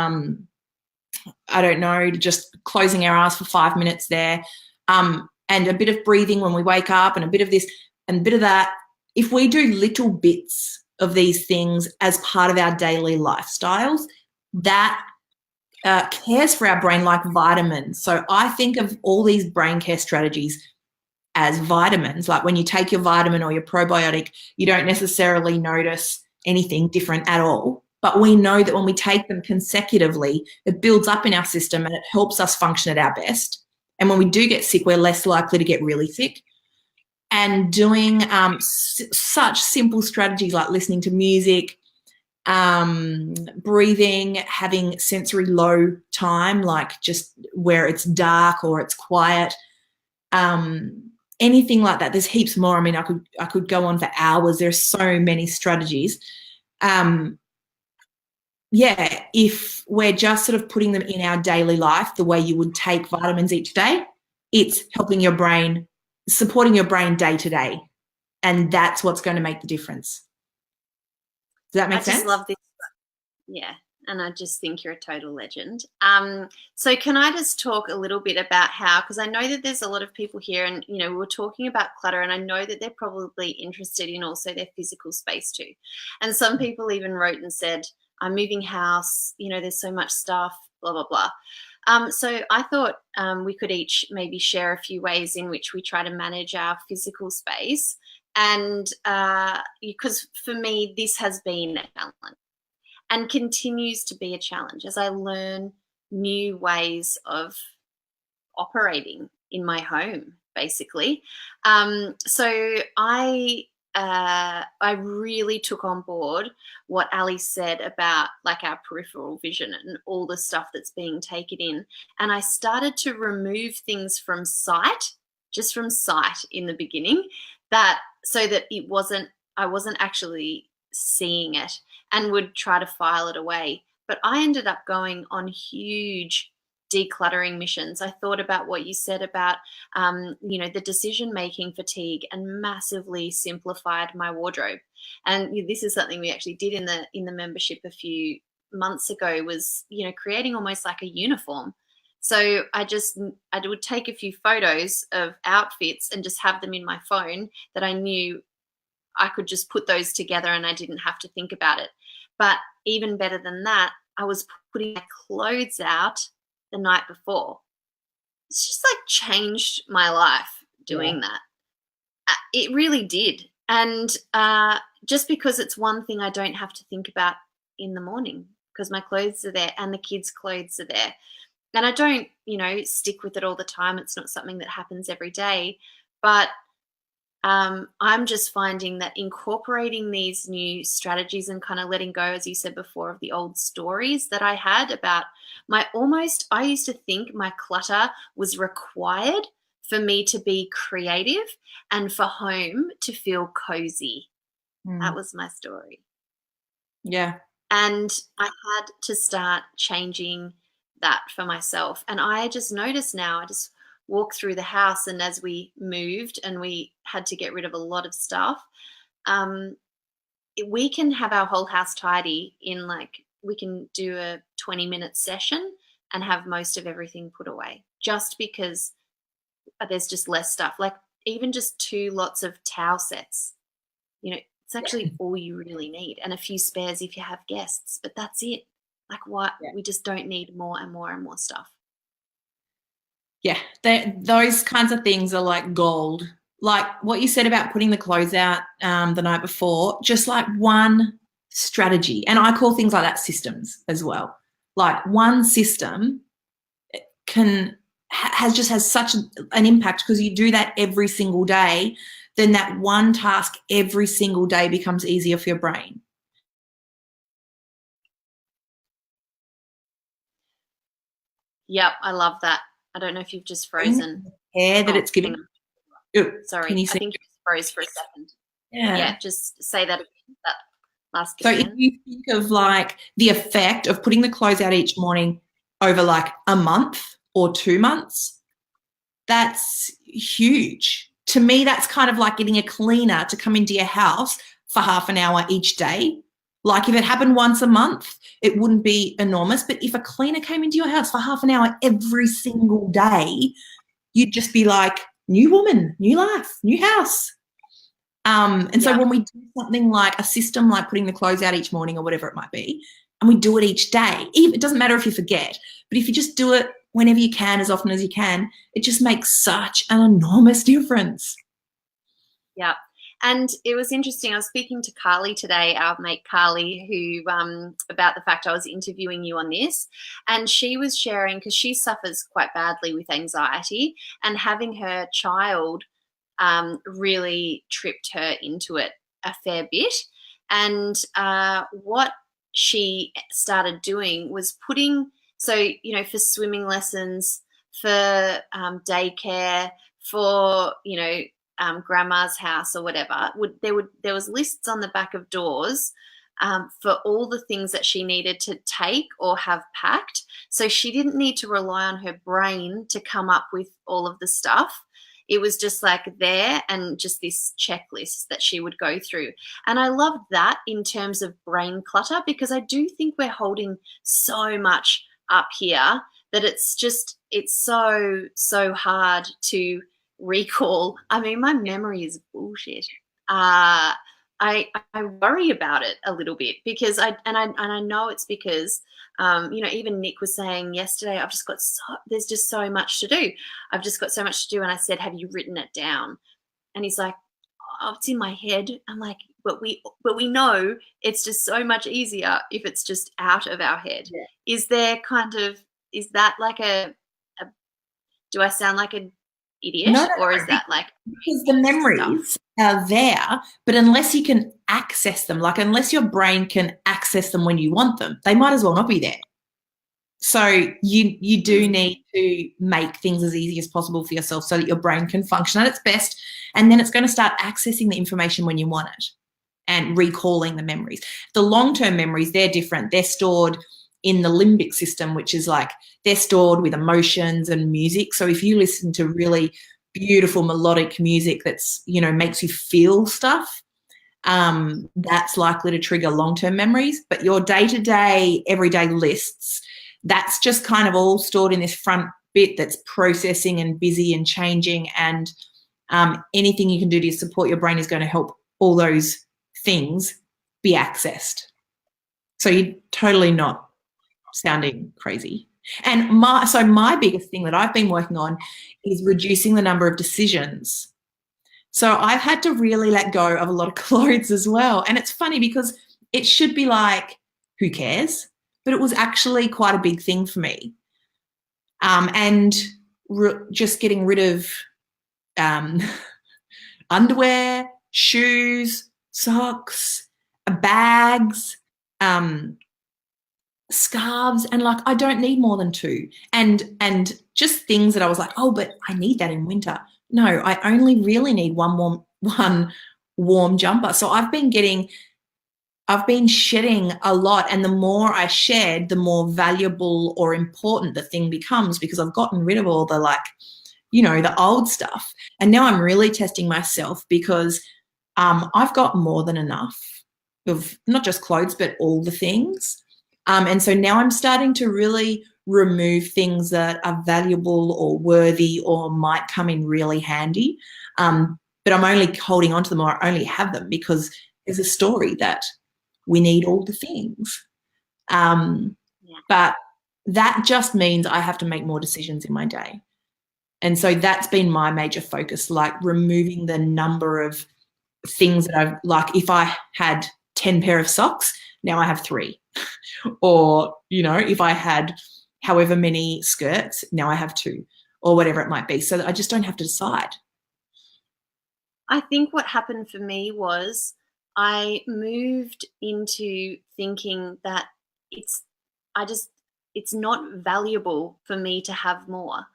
I don't know, just closing our eyes for 5 minutes there, and a bit of breathing when we wake up, and a bit of this and a bit of that. If we do little bits of these things as part of our daily lifestyles, that cares for our brain like vitamins. So I think of all these brain care strategies as vitamins. Like when you take your vitamin or your probiotic, you don't necessarily notice anything different at all. But we know that when we take them consecutively, it builds up in our system and it helps us function at our best. And when we do get sick, we're less likely to get really sick. And doing such simple strategies like listening to music, breathing, having sensory low time, like just where it's dark or it's quiet, anything like that. There's heaps more. I mean, I could go on for hours. There's so many strategies. Yeah, if we're just sort of putting them in our daily life the way you would take vitamins each day, it's helping your brain, supporting your brain day to day. And that's what's going to make the difference. Does that make sense? I just love this. Yeah, and I just think you're a total legend. So can I just talk a little bit about how, because I know that there's a lot of people here and, you know, we're talking about clutter and I know that they're probably interested in also their physical space too. And some people even wrote and said, I'm moving house, you know, there's so much stuff, blah, blah, blah. So I thought we could each maybe share a few ways in which we try to manage our physical space. And because for me, this has been a challenge and continues to be a challenge as I learn new ways of operating in my home, basically. So I really took on board what Ali said about like our peripheral vision and all the stuff that's being taken in. And I started to remove things from sight, just from sight in the beginning, that so that I wasn't actually seeing it and would try to file it away. But I ended up going on huge decluttering missions. I thought about what you said about, you know, the decision-making fatigue and massively simplified my wardrobe. And this is something we actually did in the membership a few months ago was, you know, creating almost like a uniform. So I would take a few photos of outfits and just have them in my phone that I knew I could just put those together and I didn't have to think about it. But even better than that, I was putting my clothes out the night before. It's just like changed my life doing that. It really did. And just because it's one thing I don't have to think about in the morning because my clothes are there and the kids' clothes are there. And I don't, you know, stick with it all the time. It's not something that happens every day. But I'm just finding that incorporating these new strategies and kind of letting go, as you said before, of the old stories that I had about I used to think my clutter was required for me to be creative and for home to feel cozy. That was my story. Yeah. And I had to start changing that for myself. And I just notice now, I just walk through the house, and as we moved and we had to get rid of a lot of stuff, we can have our whole house tidy in we can do a 20-minute session and have most of everything put away just because there's just less stuff. Like even just 2 lots of towel sets, you know, It's actually all you really need, and a few spares if you have guests, but that's it. Like, what? We just don't need more and more and more stuff. Yeah, those kinds of things are like gold. Like what you said about putting the clothes out the night before, just like one strategy. And I call things like that systems as well. Like one system has such an impact, because you do that every single day, then that one task every single day becomes easier for your brain. Yep, I love that. I don't know if you've just frozen. Care that it's giving. Sorry, can you see? I think you just froze for a second. Yeah, just say that again, that last bit so again. if you think of like the effect of putting the clothes out each morning over like a month or 2 months, that's huge. To me, that's kind of like getting a cleaner to come into your house for half an hour each day. Like if it happened once a month, it wouldn't be enormous. But if a cleaner came into your house for half an hour every single day, you'd just be like, new woman, new life, new house. And so when we do something like a system, like putting the clothes out each morning or whatever it might be, and we do it each day, it doesn't matter if you forget, but if you just do it whenever you can, as often as you can, it just makes such an enormous difference. Yeah. And it was interesting. I was speaking to Carly today, our mate Carly, who about the fact I was interviewing you on this. And she was sharing, because she suffers quite badly with anxiety, and having her child really tripped her into it a fair bit. And what she started doing was putting, so, you know, for swimming lessons, for daycare, for, you know, grandma's house or whatever, there was lists on the back of doors for all the things that she needed to take or have packed. So she didn't need to rely on her brain to come up with all of the stuff. It was just like there, and just this checklist that she would go through. And I love that in terms of brain clutter, because I do think we're holding so much up here that it's so hard to recall. I mean, my memory is bullshit. I worry about it a little bit, because I know it's because you know, even Nick was saying yesterday, there's just so much to do. I've just got so much to do. And I said, have you written it down? And he's like, oh, it's in my head. I'm like, but we know it's just so much easier if it's just out of our head. Yeah. Is that like do I sound like an idiot? No, or is that like, because the memories are there, but unless you can access them, like unless your brain can access them when you want them, they might as well not be there. So you do need to make things as easy as possible for yourself so that your brain can function at its best, and then it's going to start accessing the information when you want it and recalling the memories. The long-term memories, they're different. They're stored in the limbic system, which is like, they're stored with emotions and music. So if you listen to really beautiful melodic music that's, you know, makes you feel stuff, that's likely to trigger long-term memories. But your day-to-day, everyday lists, that's just kind of all stored in this front bit that's processing and busy and changing, and anything you can do to support your brain is going to help all those things be accessed. So you're totally not sounding crazy. And my biggest thing that I've been working on is reducing the number of decisions. So I've had to really let go of a lot of clothes as well. And it's funny because it should be like, who cares? But it was actually quite a big thing for me. And just getting rid of underwear, shoes, socks, bags, scarves, and like, I don't need more than 2. And just things that I was like, oh, but I need that in winter. No, I only really need one warm jumper. So I've been shedding a lot, and the more I shed, the more valuable or important the thing becomes, because I've gotten rid of all the, like, you know, the old stuff. And now I'm really testing myself, because I've got more than enough of not just clothes, but all the things. And so now I'm starting to really remove things that are valuable or worthy or might come in really handy. But I'm only holding on to them, or I only have them because there's a story that we need all the things. But that just means I have to make more decisions in my day. And so that's been my major focus, like removing the number of things that I've, like if I had 10 pair of socks, now I have 3. Or, you know, if I had however many skirts, now I have 2, or whatever it might be, so that I just don't have to decide. I think what happened for me was I moved into thinking that it's not valuable for me to have more.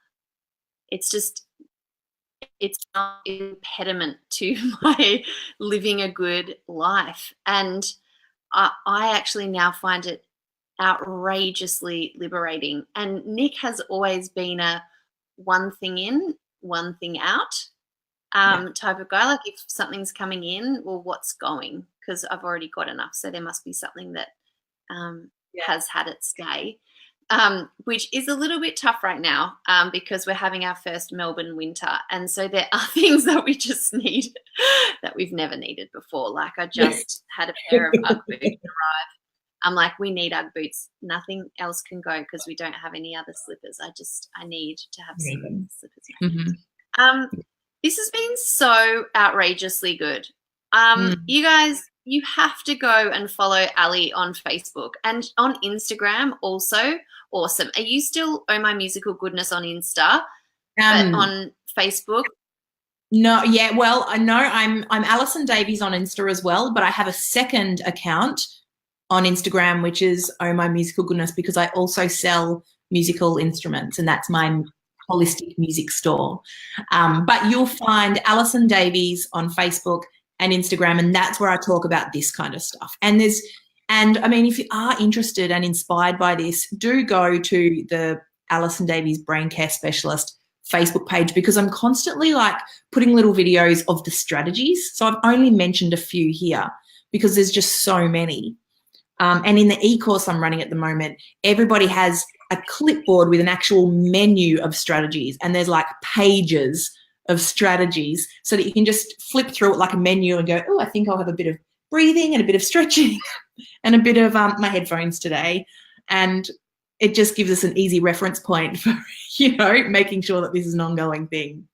It's not an impediment to my living a good life. And I actually now find it outrageously liberating. And Nick has always been a one thing in, one thing out type of guy. Like if something's coming in, well, what's going? Because I've already got enough. So there must be something that has had its day. Which is a little bit tough right now because we're having our first Melbourne winter. And so there are things that we just need that we've never needed before. Like I just had a pair of Ugg boots arrive. I'm like, we need Ugg boots. Nothing else can go because we don't have any other slippers. I need to have some slippers. This has been so outrageously good. You guys, you have to go and follow Ali on Facebook and on Instagram also. Awesome. Are you still Oh My Musical Goodness on Insta, but on Facebook? No, yeah, well, I know I'm Alison Davies on Insta as well, but I have a second account on Instagram, which is Oh My Musical Goodness, because I also sell musical instruments, and that's my holistic music store. But you'll find Alison Davies on Facebook and Instagram, and that's where I talk about this kind of stuff. And I mean, if you are interested and inspired by this, do go to the Alison Davies Brain Care Specialist Facebook page, because I'm constantly like putting little videos of the strategies. So I've only mentioned a few here because there's just so many. And in the e-course I'm running at the moment, everybody has a clipboard with an actual menu of strategies, and there's like pages of strategies so that you can just flip through it like a menu and go, oh, I think I'll have a bit of breathing and a bit of stretching and a bit of my headphones today. And it just gives us an easy reference point for, you know, making sure that this is an ongoing thing.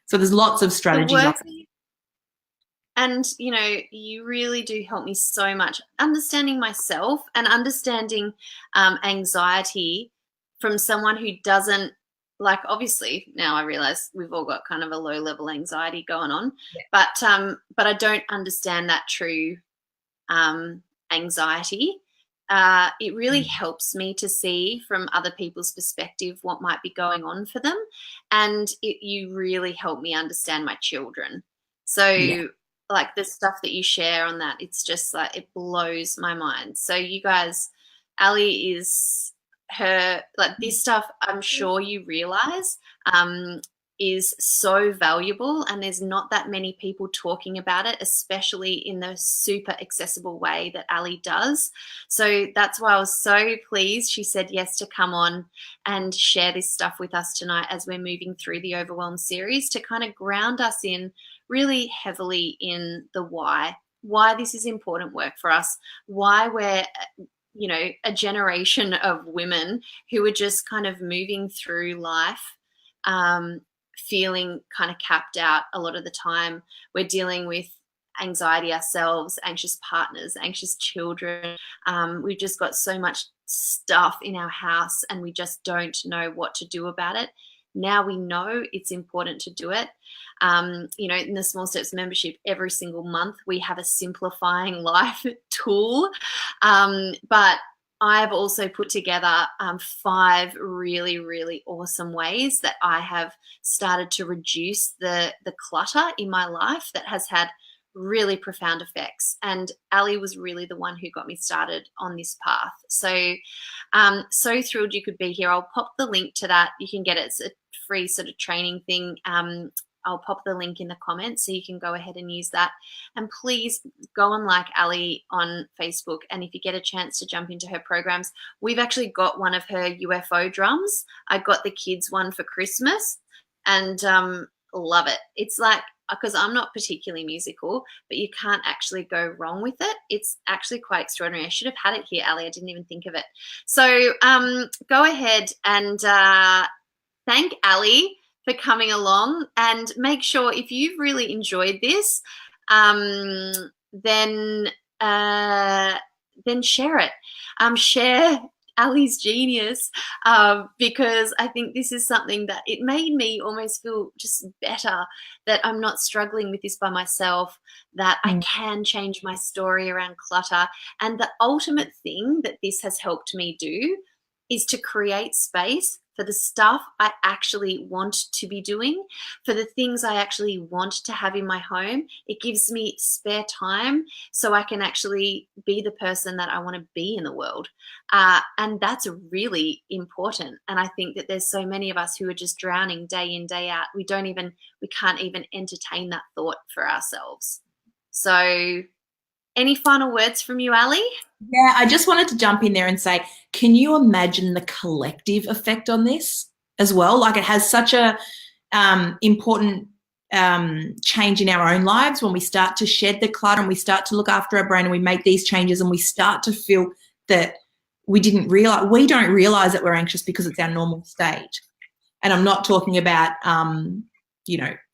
So there's lots of strategies. And, you know, you really do help me so much understanding myself and understanding anxiety from someone who doesn't, like, obviously now I realize we've all got kind of a low level anxiety going on, but I don't understand that true anxiety. It really helps me to see from other people's perspective what might be going on for them. And you really help me understand my children. So like the stuff that you share on that, it's just like, it blows my mind. So you guys, Ali is her, like this stuff, I'm sure you realize is so valuable, and there's not that many people talking about it, especially in the super accessible way that Ali does. So that's why I was so pleased she said yes to come on and share this stuff with us tonight as we're moving through the Overwhelm series, to kind of ground us in really heavily in the why this is important work for us, why we're, you know, a generation of women who are just kind of moving through life feeling kind of capped out a lot of the time. We're dealing with anxiety ourselves, anxious partners, anxious children. We've just got so much stuff in our house and we just don't know what to do about it. Now we know it's important to do it. You know, in the Small Steps membership, every single month we have a simplifying life tool. But I've also put together 5 really, really awesome ways that I have started to reduce the clutter in my life that has had really profound effects. And Ali was really the one who got me started on this path. So, so thrilled you could be here. I'll pop the link to that. You can get it. It's a free sort of training thing. I'll pop the link in the comments so you can go ahead and use that. And please go and like Ali on Facebook. And if you get a chance to jump into her programs, we've actually got one of her UFO drums. I got the kids one for Christmas and love it. It's like because I'm not particularly musical, but you can't actually go wrong with it. It's actually quite extraordinary. I should have had it here, Ali. I didn't even think of it. So go ahead and thank Ali for coming along, and make sure if you've really enjoyed this, then share it. Share Ali's genius, because I think this is something that it made me almost feel just better, that I'm not struggling with this by myself, that I can change my story around clutter. And the ultimate thing that this has helped me do is to create space for the stuff I actually want to be doing, for the things I actually want to have in my home. It gives me spare time so I can actually be the person that I want to be in the world. And that's really important. And I think that there's so many of us who are just drowning day in, day out. We can't even entertain that thought for ourselves. So any final words from you, Ali? Yeah, I just wanted to jump in there and say, can you imagine the collective effect on this as well? Like, it has such a important change in our own lives when we start to shed the clutter and we start to look after our brain and we make these changes and we start to feel that we don't realize that we're anxious because it's our normal state. And I'm not talking about,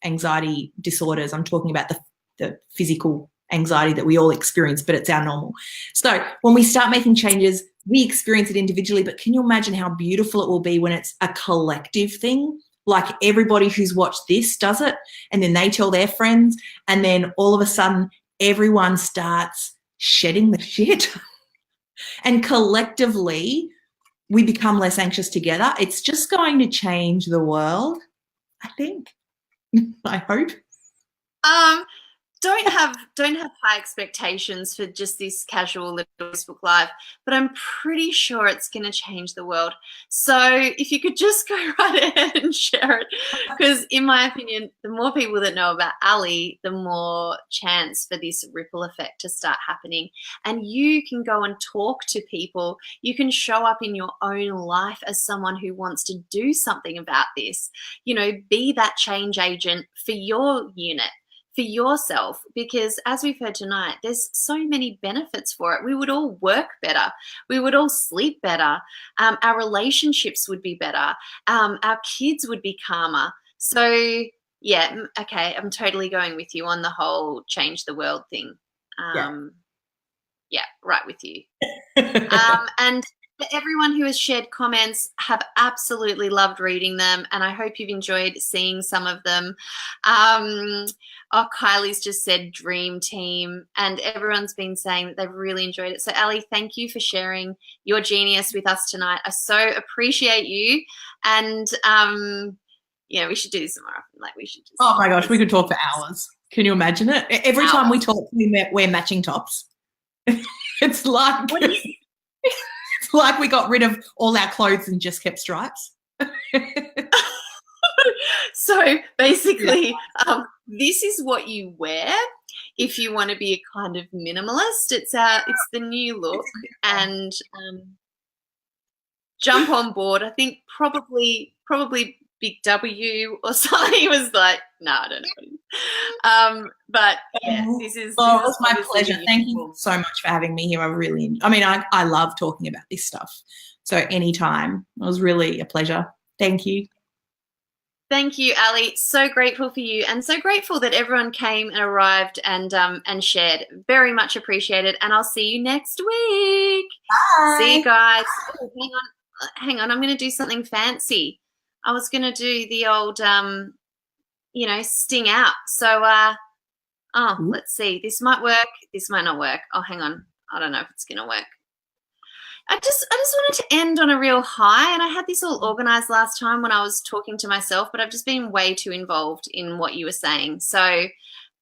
anxiety disorders. I'm talking about the physical anxiety that we all experience, but it's our normal. So when we start making changes, we experience it individually, but can you imagine how beautiful it will be when it's a collective thing? Like, everybody who's watched this does it, and then they tell their friends, and then all of a sudden everyone starts shedding the shit. And collectively we become less anxious together. It's just going to change the world, I think. I hope. Don't have high expectations for just this casual little Facebook Live, but I'm pretty sure it's going to change the world. So if you could just go right ahead and share it, because in my opinion, the more people that know about Ali, the more chance for this ripple effect to start happening. And you can go and talk to people. You can show up in your own life as someone who wants to do something about this. Be that change agent for your unit, for yourself, because as we've heard tonight, there's so many benefits for it. We would all work better. We would all sleep better. Our relationships would be better. Our kids would be calmer. So yeah, okay, I'm totally going with you on the whole change the world thing. Yeah, right with you. And for everyone who has shared comments, have absolutely loved reading them, and I hope you've enjoyed seeing some of them. Kylie's just said dream team, and everyone's been saying that they've really enjoyed it. So Ali, thank you for sharing your genius with us tonight. I so appreciate you, and we should do this more often. Like, we should just. Oh my gosh, we could talk for hours. Can you imagine it? Every time we talk, we wear matching tops. It's like it's like we got rid of all our clothes and just kept stripes. So basically, this is what you wear if you want to be a kind of minimalist. It's the new look, and jump on board. I think probably Big W or something was like, no, I don't know. But yes, this is. Oh, it was my pleasure. Thank you so much for having me here. I love talking about this stuff. So anytime, it was really a pleasure. Thank you. Thank you, Ali. So grateful for you, and so grateful that everyone came and arrived and shared. Very much appreciated. And I'll see you next week. Bye. See you guys. Oh, hang on. I'm going to do something fancy. I was going to do the old, sting out. So, let's see. This might work. This might not work. Oh, hang on. I don't know if it's going to work. I just wanted to end on a real high, and I had this all organized last time when I was talking to myself, but I've just been way too involved in what you were saying. So,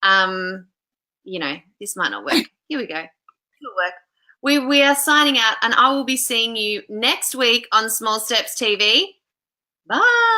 this might not work. Here we go. It'll work. We are signing out, and I will be seeing you next week on Small Steps TV. Bye.